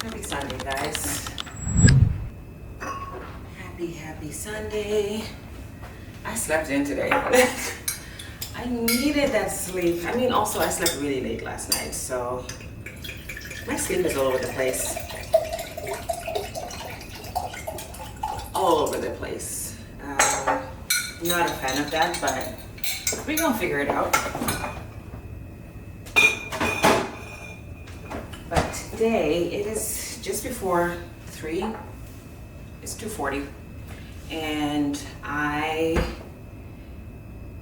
Happy Sunday, guys. Happy Sunday. I slept in today. I needed that sleep. I mean, also I slept really late last night, so my sleep is all over the place. All over the place. Not a fan of that, but we're gonna figure it out. But today, it is just before 3. It's 2:40. And I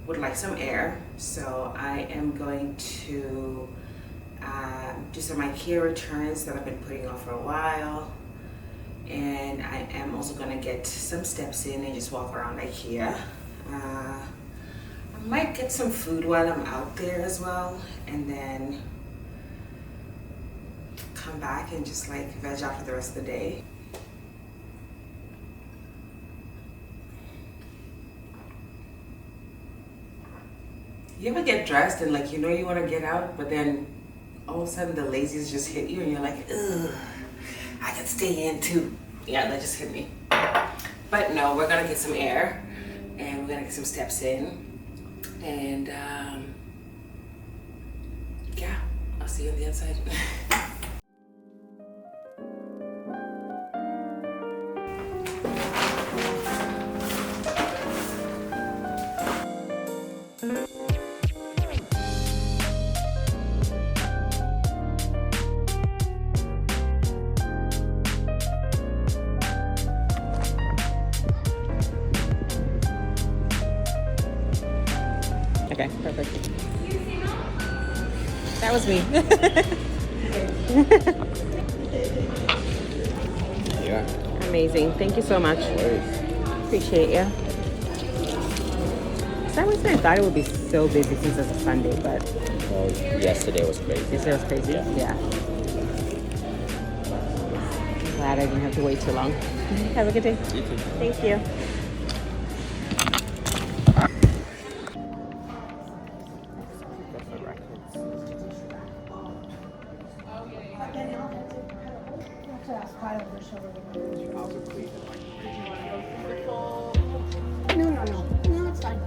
would like some air. So I am going to do some IKEA returns that I've been putting off for a while. And I am also gonna get some steps in and just walk around IKEA. I might get some food while I'm out there as well. And then come back and just like veg out for the rest of the day. You ever get dressed and like you know you want to get out, but then all of a sudden the laziness just hit you and you're like, ugh, I could stay in too. Yeah, that just hit me. But no, we're gonna get some air and we're gonna get some steps in. And yeah, I'll see you on the outside. Okay, perfect. That was me. Yeah. Amazing. Thank you so much. Appreciate you. For some reason I thought it would be so busy since it's a Sunday, but Well, yesterday was crazy. yesterday was crazy. Yeah. I'm glad I didn't have to wait too long. Have a good day. You too. Thank you. No, it's fine.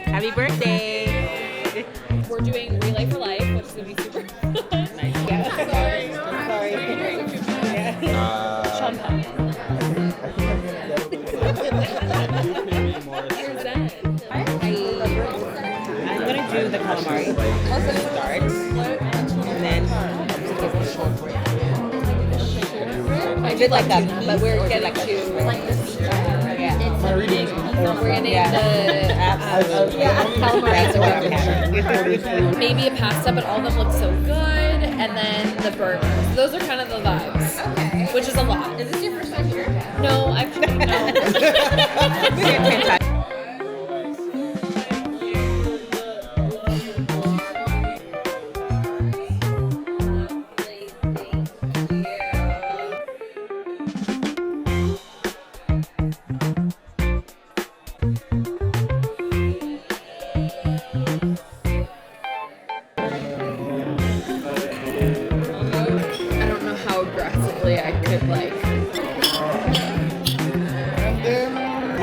Happy birthday! We're doing Relay for Life, which is going to be super nice. Yeah. Sorry. Sean Penn. I'm gonna do the calamari start, and then I did like that, but we're getting to like the we're getting the maybe a pasta, but all of them look so good, and then the burgers. Those are kind of the vibes. Okay. Which is a lot. Is this your first time here? No, actually no.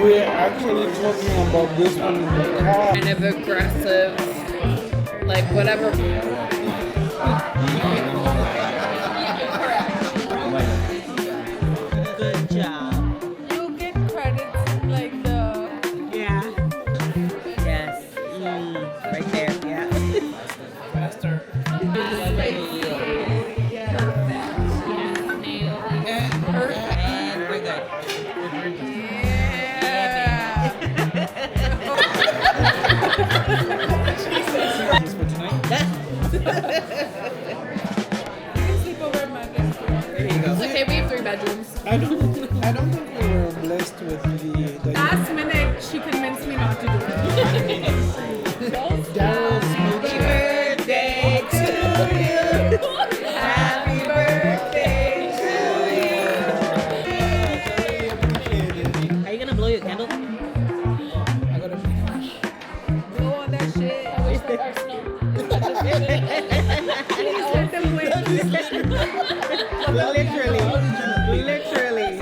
We're actually talking about this one in the car. Kind of aggressive, like whatever. Good job. You get credits like the. Yeah. Yes. Right there. Yeah. Faster. And we're good. It's okay, we have 3 bedrooms. I don't think we were blessed with the Last minute, she convinced me not to do it. Daryl's Happy birthday to you. Happy birthday to you. Are you gonna blow your candle? Go on that shit. I wish that Arsenal. Please let them win. Literally. Literally.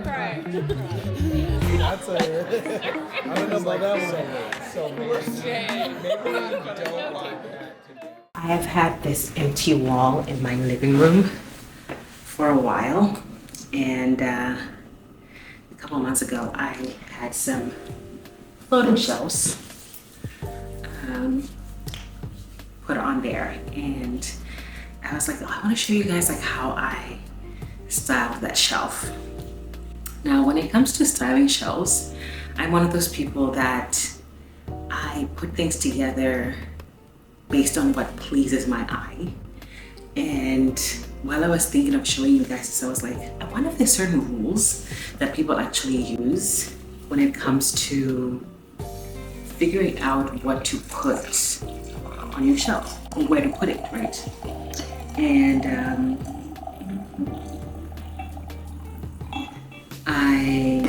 Cry. That's a, I don't know about that one. I have had this empty wall in my living room for a while, and a couple of months ago I had some floating shelves put on there, and I was like, oh, I want to show you guys like how I styled that shelf. Now, when it comes to styling shelves, I'm one of those people that I put things together based on what pleases my eye. And while I was thinking of showing you guys this, I was like, I wonder if there's certain rules that people actually use when it comes to figuring out what to put on your shelf or where to put it, right? And I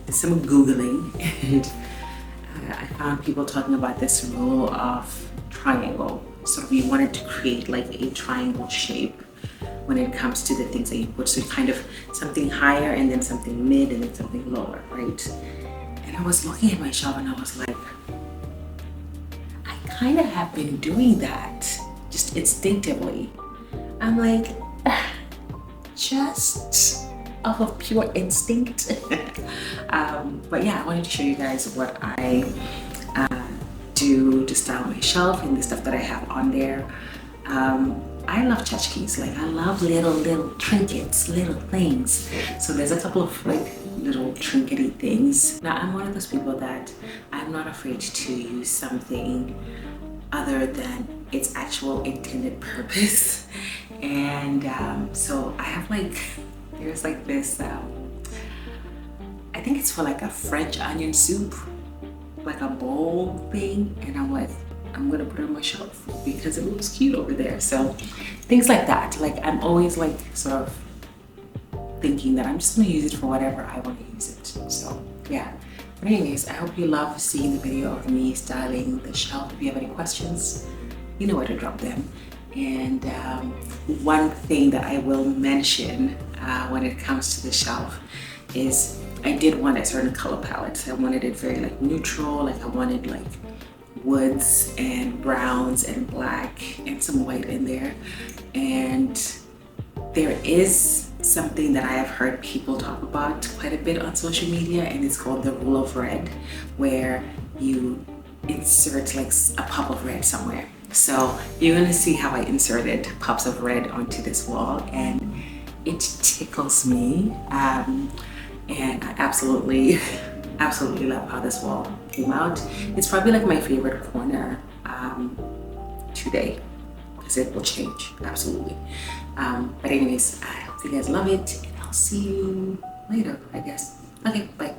did some Googling, and I found people talking about this rule of triangle. So we wanted to create like a triangle shape when it comes to the things that you put. So kind of something higher, and then something mid, and then something lower, right? And I was looking at my shelf and I was like, I kind of have been doing that just instinctively. I'm like, just off of pure instinct. But yeah, I wanted to show you guys what I do to style my shelf and the stuff that I have on there. I love tchotchkes. Like, I love little trinkets, little things. So there's a couple of like little trinkety things. Now, I'm one of those people that I'm not afraid to use something other than its actual intended purpose. And so I have like, there's like this, I think it's for like a French onion soup, like a bowl thing. And I'm like, I'm gonna put it on my shelf because it looks cute over there. So things like that. Like, I'm always like sort of thinking that I'm just gonna use it for whatever I want to use it. So yeah. But anyways, I hope you love seeing the video of me styling the shelf. If you have any questions, you know where to drop them. And one thing that I will mention when it comes to the shelf is I did want a certain color palette. I wanted it very like neutral. Like, I wanted like woods and browns and black and some white in there. And there is something that I have heard people talk about quite a bit on social media, and it's called the rule of red, where you insert like a pop of red somewhere. So you're gonna see how I inserted pops of red onto this wall, and It tickles me. And I absolutely love how this wall came out. It's probably like my favorite corner today, because it will change, absolutely. But anyways, I hope you guys love it, and I'll see you later, I guess. Okay, bye.